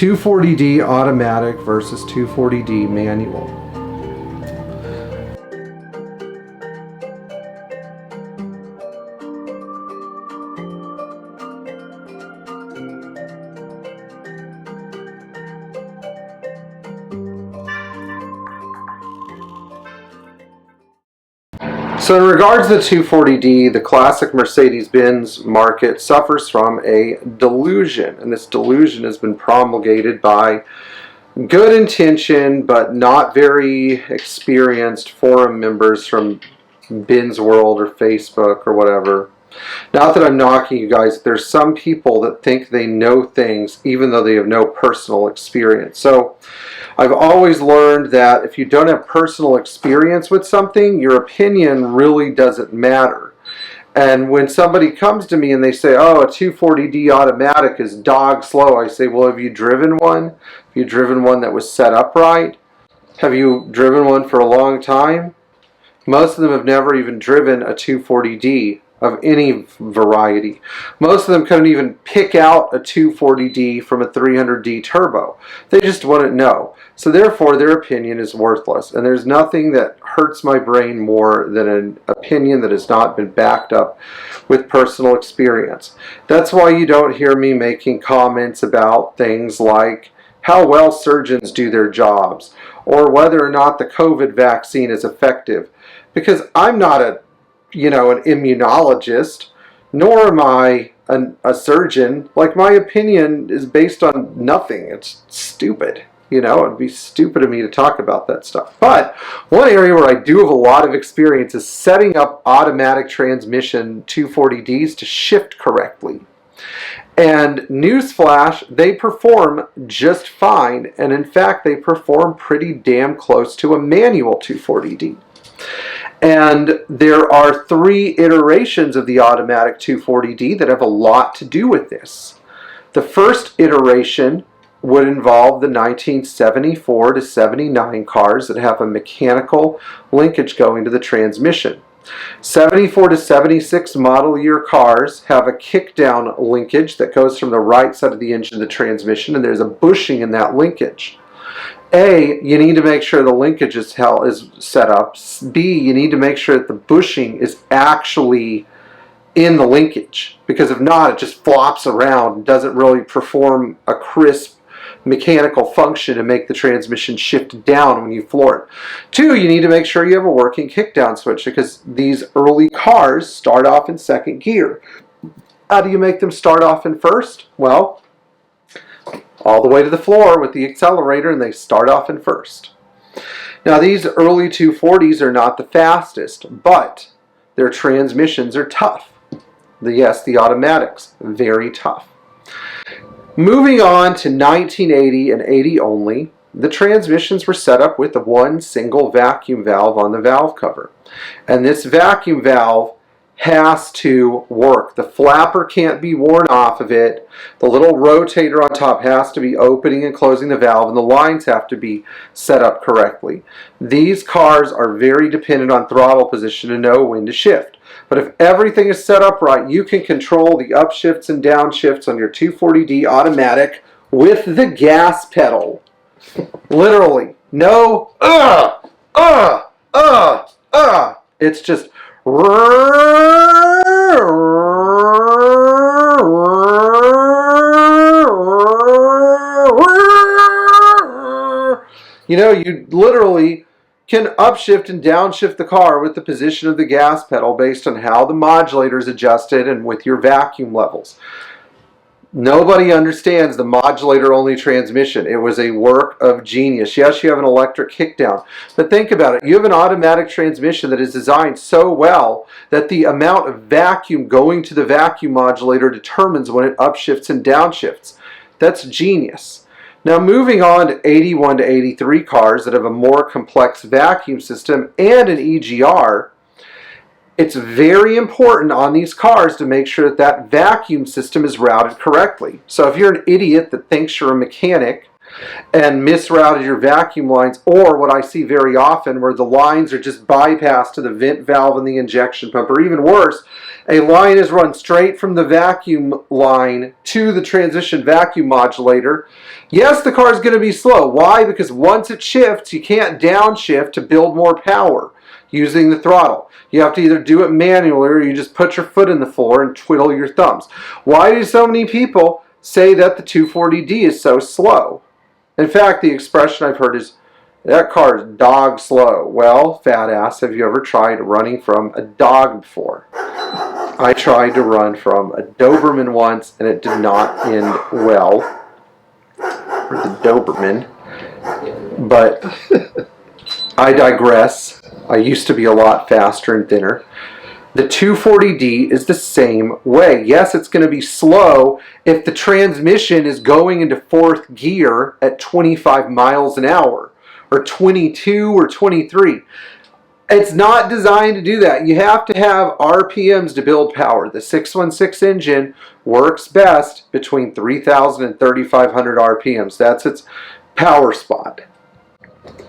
240D automatic versus 240D manual. So in regards to the 240D, the classic Mercedes Benz market suffers from a delusion, and this delusion has been promulgated by good intention but not very experienced forum members from Benz World or Facebook or whatever. Not that I'm knocking you guys, there's some people that think they know things even though they have no personal experience. So I've always learned that if you don't have personal experience with something, your opinion really doesn't matter. And when somebody comes to me and they say, oh, a 240D automatic is dog slow, I say, well, have you driven one? Have you driven one that was set up right? Have you driven one for a long time? Most of them have never even driven a 240D of any variety. Most of them couldn't even pick out a 240D from a 300D turbo. They just wouldn't know. So therefore their opinion is worthless. And there's nothing that hurts my brain more than an opinion that has not been backed up with personal experience. That's why you don't hear me making comments about things like how well surgeons do their jobs or whether or not the COVID vaccine is effective. Because I'm not an immunologist, nor am I a surgeon. Like, my opinion is based on nothing. It's stupid. It'd be stupid of me to talk about that stuff. But one area where I do have a lot of experience is setting up automatic transmission 240Ds to shift correctly. And newsflash, they perform just fine. And in fact, they perform pretty damn close to a manual 240D. And there are 3 iterations of the automatic 240D that have a lot to do with this. The first iteration would involve the 1974 to 79 cars that have a mechanical linkage going to the transmission. 74 to 76 model year cars have a kick-down linkage that goes from the right side of the engine to the transmission, and there's a bushing in that linkage. A, you need to make sure the linkage is set up. B, you need to make sure that the bushing is actually in the linkage, because if not, it just flops around and doesn't really perform a crisp mechanical function to make the transmission shift down when you floor it. 2, you need to make sure you have a working kickdown switch, because these early cars start off in second gear. How do you make them start off in first? Well, all the way to the floor with the accelerator, and they start off in first. Now, these early 240s are not the fastest, but their transmissions are tough. The automatics, very tough. Moving on to 1980 and 80 only, the transmissions were set up with one single vacuum valve on the valve cover. And this vacuum valve has to work. The flapper can't be worn off of it. The little rotator on top has to be opening and closing the valve, and the lines have to be set up correctly. These cars are very dependent on throttle position to know when to shift. But if everything is set up right, you can control the upshifts and downshifts on your 240D automatic with the gas pedal. Literally. No, it's just you literally can upshift and downshift the car with the position of the gas pedal based on how the modulator is adjusted and with your vacuum levels. Nobody understands the modulator-only transmission. It was a work of genius. Yes, you have an electric kickdown, but think about it. You have an automatic transmission that is designed so well that the amount of vacuum going to the vacuum modulator determines when it upshifts and downshifts. That's genius. Now, moving on to 81 to 83 cars that have a more complex vacuum system and an EGR, it's very important on these cars to make sure that that vacuum system is routed correctly. So if you're an idiot that thinks you're a mechanic and misrouted your vacuum lines, or what I see very often where the lines are just bypassed to the vent valve and the injection pump, or even worse, a line is run straight from the vacuum line to the transmission vacuum modulator, yes, the car is going to be slow. Why? Because once it shifts, you can't downshift to build more power using the throttle. You have to either do it manually or you just put your foot in the floor and twiddle your thumbs. Why do so many people say that the 240D is so slow? In fact, the expression I've heard is, that car is dog slow. Well, fat ass, have you ever tried running from a dog before? I tried to run from a Doberman once and it did not end well. For the Doberman. But I digress. I used to be a lot faster and thinner. The 240D is the same way. Yes, it's going to be slow if the transmission is going into fourth gear at 25 miles an hour or 22 or 23. It's not designed to do that. You have to have RPMs to build power. The 616 engine works best between 3,000 and 3,500 RPMs. That's its power spot.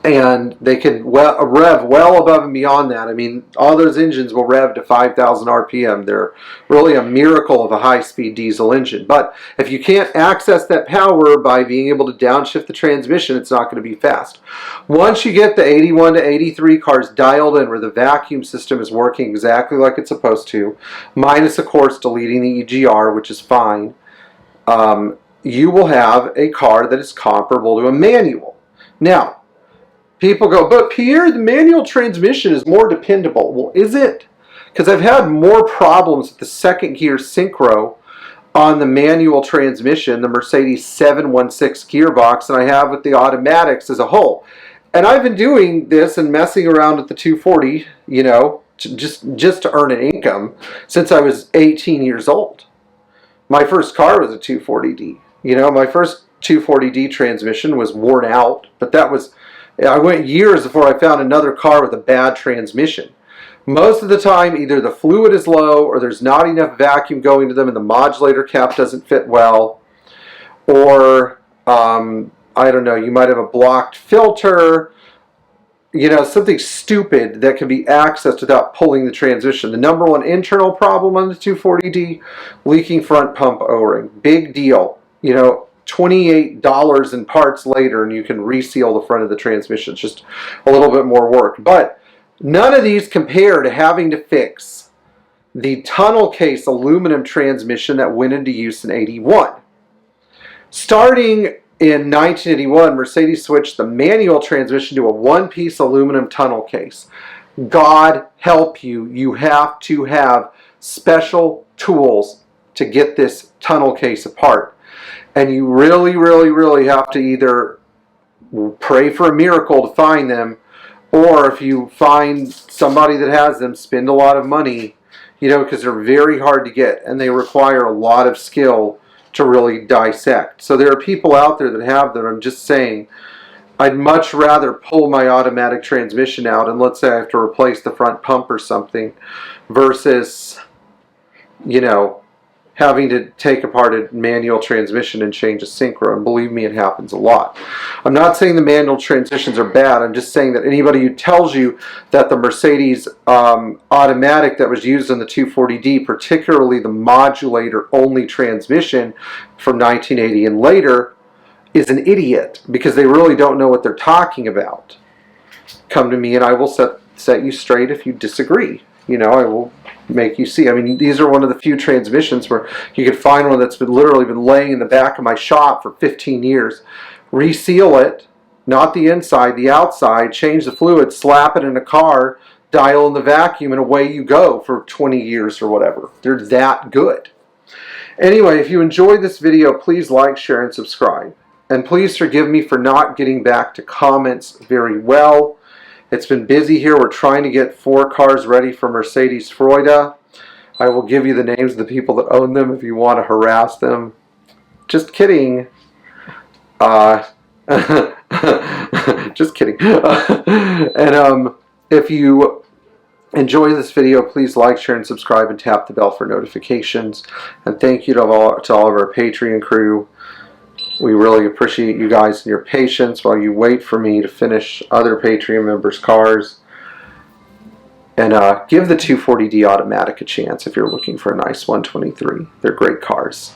And they can rev well above and beyond that. I mean, all those engines will rev to 5,000 RPM. They're really a miracle of a high-speed diesel engine. But if you can't access that power by being able to downshift the transmission, it's not going to be fast. Once you get the 81 to 83 cars dialed in where the vacuum system is working exactly like it's supposed to, minus, of course, deleting the EGR, which is fine, you will have a car that is comparable to a manual. Now, people go, but Pierre, the manual transmission is more dependable. Well, is it? Because I've had more problems with the second gear synchro on the manual transmission, the Mercedes 716 gearbox, than I have with the automatics as a whole. And I've been doing this and messing around with the 240, you know, just to earn an income since I was 18 years old. My first car was a 240D. You know, my first 240D transmission was worn out, but that was... I went years before I found another car with a bad transmission. Most of the time, either the fluid is low or there's not enough vacuum going to them and the modulator cap doesn't fit well. Or, I don't know, you might have a blocked filter. You know, something stupid that can be accessed without pulling the transmission. The number one internal problem on the 240D, leaking front pump O-ring. Big deal. You know, $28 in parts later and you can reseal the front of the transmission. It's just a little bit more work. But none of these compare to having to fix the tunnel case aluminum transmission that went into use in '81. Starting in 1981, Mercedes switched the manual transmission to a one-piece aluminum tunnel case. God help you, you have to have special tools to get this tunnel case apart. And you really, really, really have to either pray for a miracle to find them, or if you find somebody that has them, spend a lot of money, you know, because they're very hard to get and they require a lot of skill to really dissect. So there are people out there that have them. I'm just saying, I'd much rather pull my automatic transmission out and let's say I have to replace the front pump or something versus, you know, having to take apart a manual transmission and change a synchro. And believe me, it happens a lot. I'm not saying the manual transmissions are bad. I'm just saying that anybody who tells you that the Mercedes automatic that was used in the 240D, particularly the modulator-only transmission from 1980 and later, is an idiot because they really don't know what they're talking about. Come to me and I will set you straight if you disagree. You know, I will make you see. I mean, these are one of the few transmissions where you could find one that's literally been laying in the back of my shop for 15 years. Reseal it, not the inside, the outside, change the fluid, slap it in a car, dial in the vacuum, and away you go for 20 years or whatever. They're that good. Anyway, if you enjoyed this video, please like, share, and subscribe. And please forgive me for not getting back to comments very well. It's been busy here. We're trying to get 4 cars ready for Mercedes Freude. I will give you the names of the people that own them if you want to harass them. Just kidding. Just kidding. And if you enjoy this video, please like, share, and subscribe, and tap the bell for notifications. And thank you to all of our Patreon crew. We really appreciate you guys and your patience while you wait for me to finish other Patreon members' cars. And give the 240D Automatic a chance if you're looking for a nice 123. They're great cars.